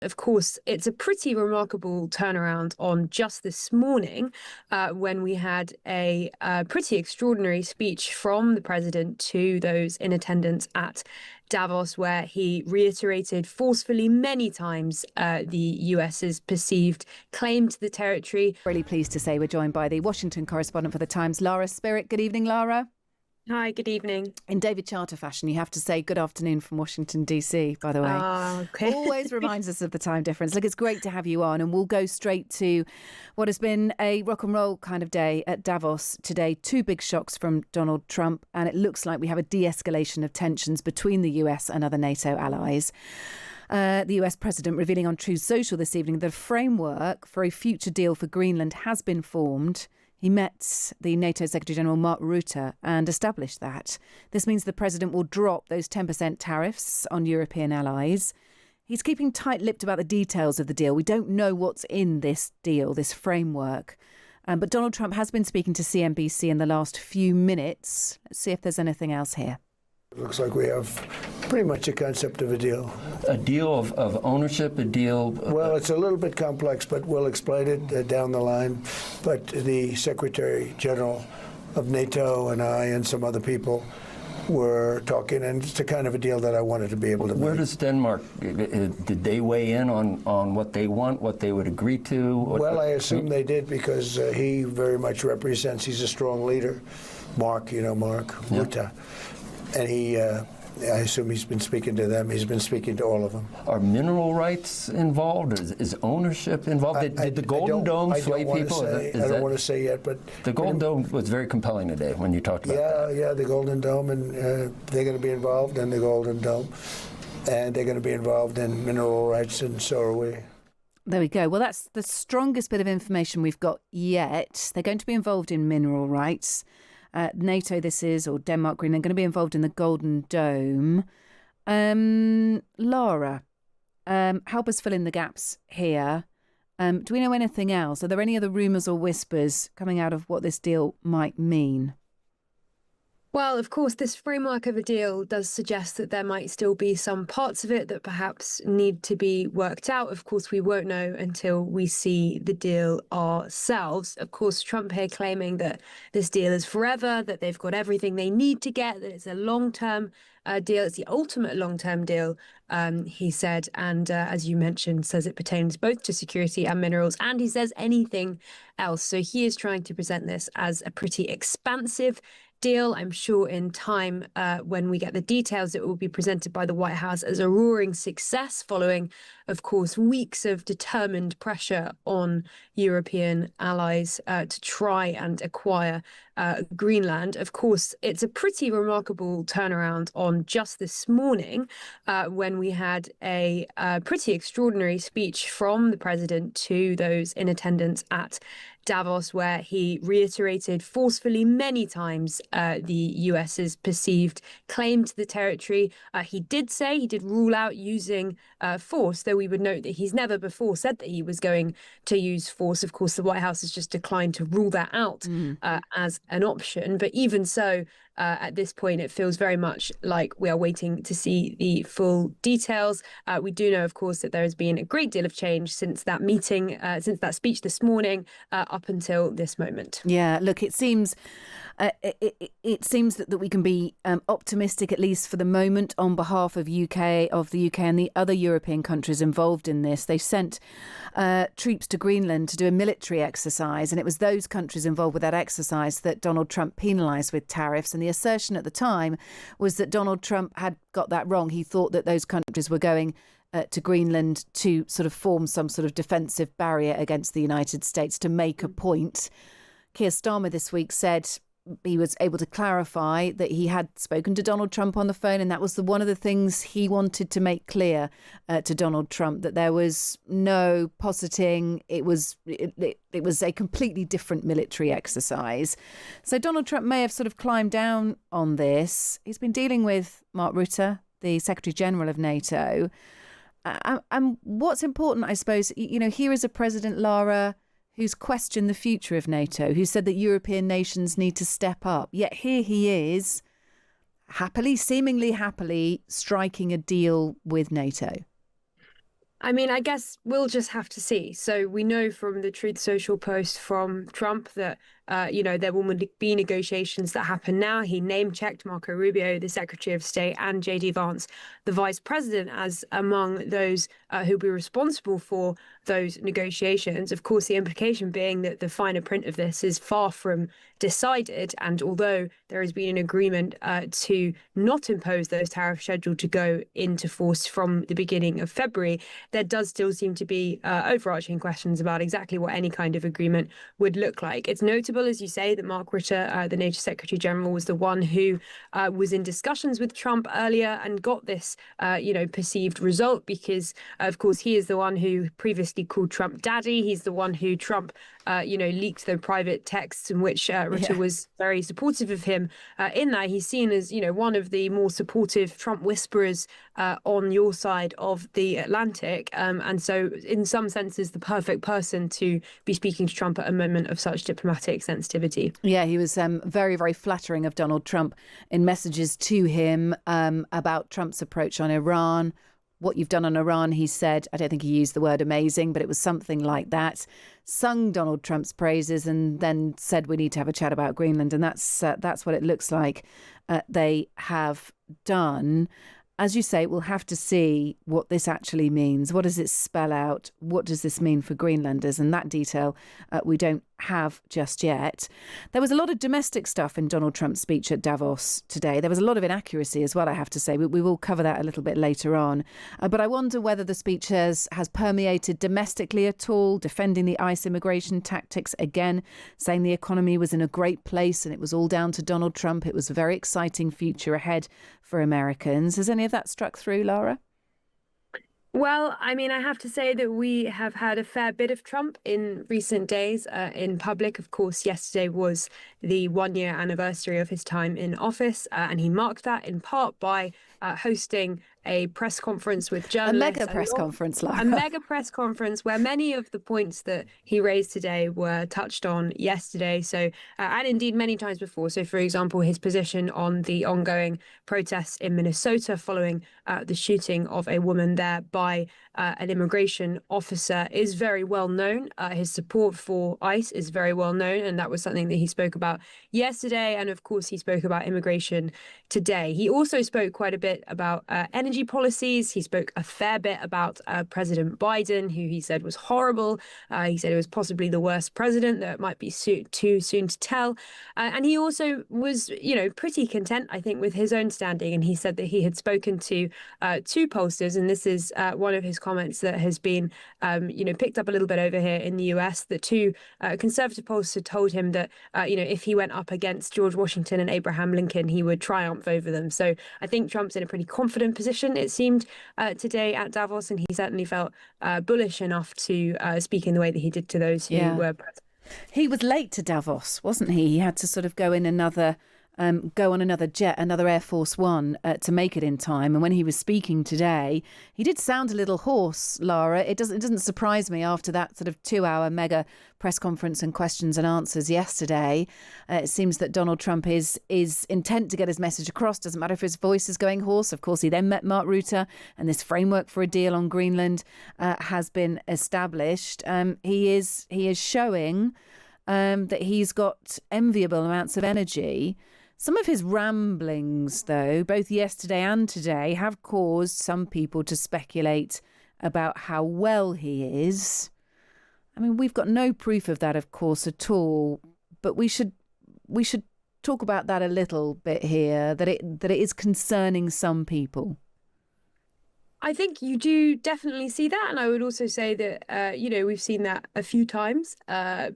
Of course, it's a pretty remarkable turnaround on just this morning when we had a pretty extraordinary speech from the president to those in attendance at Davos, where he reiterated forcefully many times the US's perceived claim to the territory. Really pleased to say we're joined by the Washington correspondent for The Times, Lara Spirit. Good evening, Lara. Hi, good evening. In David Charter fashion, you have to say good afternoon from Washington, D.C., by the way. Okay. Always reminds us of the time difference. Look, it's great to have you on, and we'll go straight to what has been a rock and roll kind of day at Davos today. Two big shocks from Donald Trump, and it looks like we have a de-escalation of tensions between the US and other NATO allies. The US president revealing on Truth Social this evening that a framework for a future deal for Greenland has been formed. He met the NATO Secretary-General Mark Rutte and established that. This means the president will drop those 10% tariffs on European allies. He's keeping tight-lipped about the details of the deal. We don't know what's in this deal, this framework. But Donald Trump has been speaking to CNBC in the last few minutes. Let's see if there's anything else here. It looks like we have pretty much a concept of a deal. A deal of ownership, a deal... Well, it's a little bit complex, but we'll explain it down the line. But the Secretary General of NATO and I and some other people were talking, and it's the kind of a deal that I wanted to be able to make. Where does Denmark, did they weigh in on what they want, what they would agree to? Well, I assume they did, because he very much represents, he's a strong leader. Mark, you know Mark, Rutte. And I assume he's been speaking to them. He's been speaking to all of them. Are mineral rights involved? Is ownership involved? Did the Golden Dome sway people? I don't want to say yet, but... The Golden Dome was very compelling today when you talked about that. Yeah, the Golden Dome, and they're going to be involved in the Golden Dome. And they're going to be involved in mineral rights, and so are we. There we go. Well, that's the strongest bit of information we've got yet. They're going to be involved in mineral rights. NATO, this is, or Denmark, Greenland, going to be involved in the Golden Dome. Lara, help us fill in the gaps here. Do we know anything else? Are there any other rumours or whispers coming out of what this deal might mean? Well, of course, this framework of a deal does suggest that there might still be some parts of it that perhaps need to be worked out. Of course, we won't know until we see the deal ourselves. Of course, Trump here claiming that this deal is forever, that they've got everything they need to get, that it's a long-term deal. It's the ultimate long-term deal, he said. And as you mentioned, says it pertains both to security and minerals. And he says anything else. So he is trying to present this as a pretty expansive deal. I'm sure in time, when we get the details, it will be presented by the White House as a roaring success following, of course, weeks of determined pressure on European allies to try and acquire Greenland. Of course, it's a pretty remarkable turnaround on just this morning when we had a pretty extraordinary speech from the president to those in attendance at Davos, where he reiterated forcefully many times the US's perceived claim to the territory. He did rule out using force, though we would note that he's never before said that he was going to use force. Of course, the White House has just declined to rule that out as an option. But even so, at this point, it feels very much like we are waiting to see the full details. We do know, of course, that there has been a great deal of change since that meeting, since that speech this morning, up until this moment. Yeah, look, it seems that we can be optimistic, at least for the moment, on behalf of the UK and the other European countries involved in this. They sent troops to Greenland to do a military exercise, and it was those countries involved with that exercise that Donald Trump penalised with tariffs. And the assertion at the time was that Donald Trump had got that wrong. He thought that those countries were going to Greenland to sort of form some sort of defensive barrier against the United States to make a point. Keir Starmer this week said he was able to clarify that he had spoken to Donald Trump on the phone, and that was one of the things he wanted to make clear to Donald Trump, that there was no positing. It was a completely different military exercise. So Donald Trump may have sort of climbed down on this. He's been dealing with Mark Rutte, the Secretary General of NATO. And what's important, I suppose, here is a president, Lara, who's questioned the future of NATO, who said that European nations need to step up. Yet here he is, seemingly happily, striking a deal with NATO. I mean, I guess we'll just have to see. So we know from the Truth Social post from Trump that, there will be negotiations that happen now. He name-checked Marco Rubio, the Secretary of State, and J.D. Vance, the Vice President, as among those who'll be responsible for those negotiations. Of course, the implication being that the finer print of this is far from decided. And although there has been an agreement to not impose those tariffs scheduled to go into force from the beginning of February, there does still seem to be overarching questions about exactly what any kind of agreement would look like. It's notable, as you say, that Mark Rutte, the NATO Secretary General, was the one who was in discussions with Trump earlier and got this, perceived result because, of course, he is the one who previously called Trump daddy. He's the one who Trump, leaked the private texts in which Rutte was very supportive of him. In that, he's seen as, one of the more supportive Trump whisperers on your side of the Atlantic. And so in some senses, the perfect person to be speaking to Trump at a moment of such diplomatic sensitivity. Yeah, he was very, very flattering of Donald Trump in messages to him about Trump's approach on Iran. What you've done on Iran, he said, I don't think he used the word amazing, but it was something like that. Sung Donald Trump's praises and then said we need to have a chat about Greenland. And that's what it looks like they have done. As you say, we'll have to see what this actually means. What does it spell out? What does this mean for Greenlanders? And that detail we don't have just yet. There was a lot of domestic stuff in Donald Trump's speech at Davos today. There was a lot of inaccuracy as well, I have to say. We will cover that a little bit later on. But I wonder whether the speech has permeated domestically at all, defending the ICE immigration tactics again, saying the economy was in a great place and it was all down to Donald Trump. It was a very exciting future ahead for Americans. Has any of that struck through, Lara? Well, I mean, I have to say that we have had a fair bit of Trump in recent days in public. Of course, yesterday was the 1-year anniversary of his time in office, and he marked that in part by hosting a press conference with journalists. A mega press conference, Lara. A mega press conference where many of the points that he raised today were touched on yesterday. So, and indeed many times before. So, for example, his position on the ongoing protests in Minnesota following the shooting of a woman there by an immigration officer is very well known. His support for ICE is very well known. And that was something that he spoke about yesterday. And of course, he spoke about immigration today. He also spoke quite a bit about energy policies. He spoke a fair bit about President Biden, who he said was horrible. He said it was possibly the worst president, that it might be too soon to tell. And he also was, pretty content, I think, with his own standing. And he said that he had spoken to two pollsters, and this is one of his comments that has been, picked up a little bit over here in the US. The two conservative pollsters told him that, if he went up against George Washington and Abraham Lincoln, he would triumph over them. So I think Trump's in a pretty confident position, it seemed, today at Davos, and he certainly felt bullish enough to speak in the way that he did to those who were present. He was late to Davos, wasn't he? He had to sort of go on another jet, another Air Force One, to make it in time. And when he was speaking today, he did sound a little hoarse, Lara. It doesn't surprise me after that sort of 2-hour mega press conference and questions and answers yesterday. It seems that Donald Trump is intent to get his message across. Doesn't matter if his voice is going hoarse. Of course, he then met Mark Rutte, and this framework for a deal on Greenland has been established. He is showing that he's got enviable amounts of energy. Some of his ramblings, though, both yesterday and today, have caused some people to speculate about how well he is. I mean, we've got no proof of that, of course, at all. But we should talk about that a little bit here, that it is concerning some people. I think you do definitely see that. And I would also say that, we've seen that a few times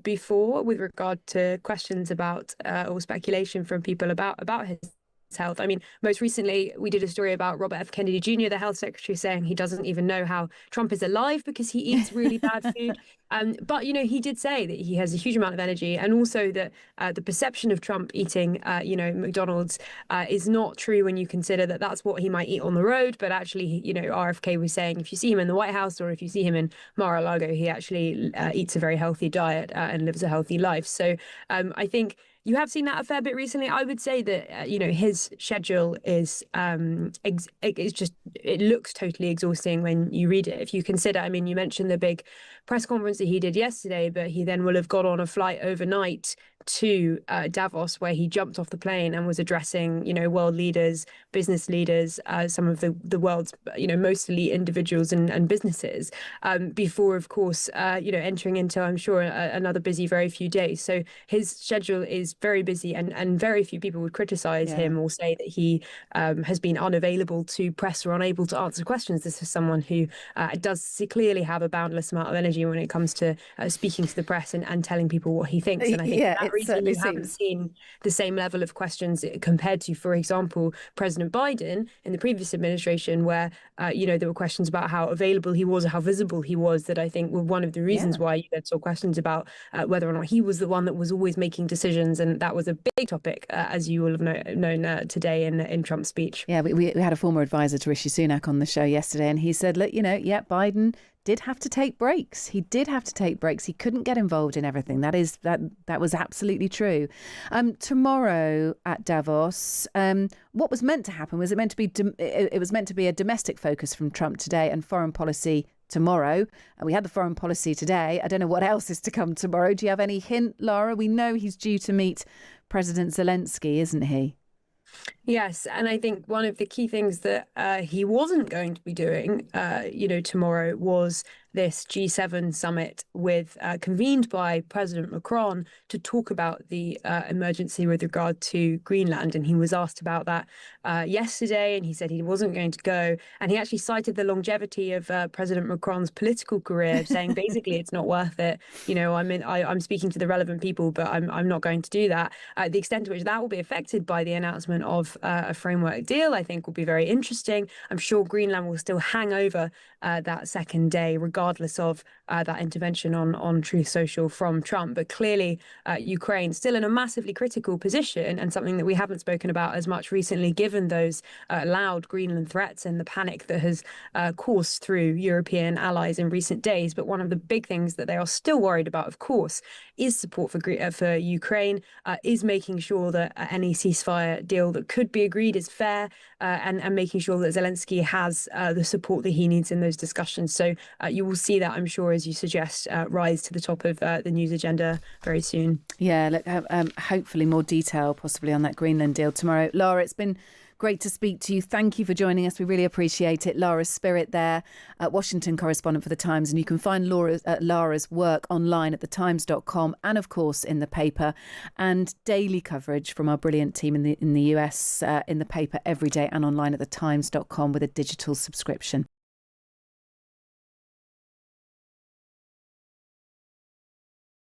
before with regard to questions about or speculation from people about his health. I mean, most recently, we did a story about Robert F. Kennedy Jr., the health secretary, saying he doesn't even know how Trump is alive because he eats really bad food. But, he did say that he has a huge amount of energy, and also that the perception of Trump eating, McDonald's is not true when you consider that that's what he might eat on the road. But actually, RFK was saying if you see him in the White House or if you see him in Mar-a-Lago, he actually eats a very healthy diet and lives a healthy life. So I think you have seen that a fair bit recently. I would say that his schedule is it looks totally exhausting when you read it. If you consider, I mean, you mentioned the big press conference that he did yesterday, but he then will have got on a flight overnight to Davos, where he jumped off the plane and was addressing, world leaders, business leaders, some of the world's, most elite individuals and businesses, before, of course, entering into, I'm sure, another busy very few days. So his schedule is very busy, and very few people would criticize him or say that he has been unavailable to press or unable to answer questions. This is someone who does clearly have a boundless amount of energy when it comes to speaking to the press and telling people what he thinks. And I think for that reason, you haven't seen the same level of questions compared to, for example, President Biden in the previous administration, where there were questions about how available he was, how visible he was, that I think were one of the reasons why you then saw questions about whether or not he was the one that was always making decisions. And that was a big topic, as you will have known today in Trump's speech. Yeah, we had a former advisor to Rishi Sunak on the show yesterday, and he said, look, Biden did have to take breaks. He did have to take breaks. He couldn't get involved in everything. That was absolutely true. Tomorrow at Davos, what was meant to happen was it was meant to be a domestic focus from Trump today and foreign policy tomorrow. We had the foreign policy today. I don't know what else is to come tomorrow. Do you have any hint, Lara? We know he's due to meet President Zelensky, isn't he? Yes, and I think one of the key things that he wasn't going to be doing, tomorrow was this G7 summit convened by President Macron to talk about the emergency with regard to Greenland. And he was asked about that yesterday, and he said he wasn't going to go. And he actually cited the longevity of President Macron's political career, saying basically it's not worth it. I'm speaking to the relevant people, but I'm not going to do that. The extent to which that will be affected by the announcement of a framework deal, I think, will be very interesting. I'm sure Greenland will still hang over that second day, regardless of that intervention on Truth Social from Trump. But clearly, Ukraine still in a massively critical position, and something that we haven't spoken about as much recently, given those loud Greenland threats and the panic that has coursed through European allies in recent days. But one of the big things that they are still worried about, of course, is support for Ukraine, is making sure that any ceasefire deal that could be agreed is fair, and making sure that Zelensky has the support that he needs in those discussions. So you will see that, I'm sure, as you suggest, rise to the top of the news agenda very soon. Yeah, look, hopefully more detail possibly on that Greenland deal tomorrow. Lara, it's been great to speak to you. Thank you for joining us. We really appreciate it. Lara Spirit there, Washington correspondent for The Times. And you can find Lara's work online at thetimes.com and, of course, in the paper, and daily coverage from our brilliant team in the US in the paper every day and online at thetimes.com with a digital subscription.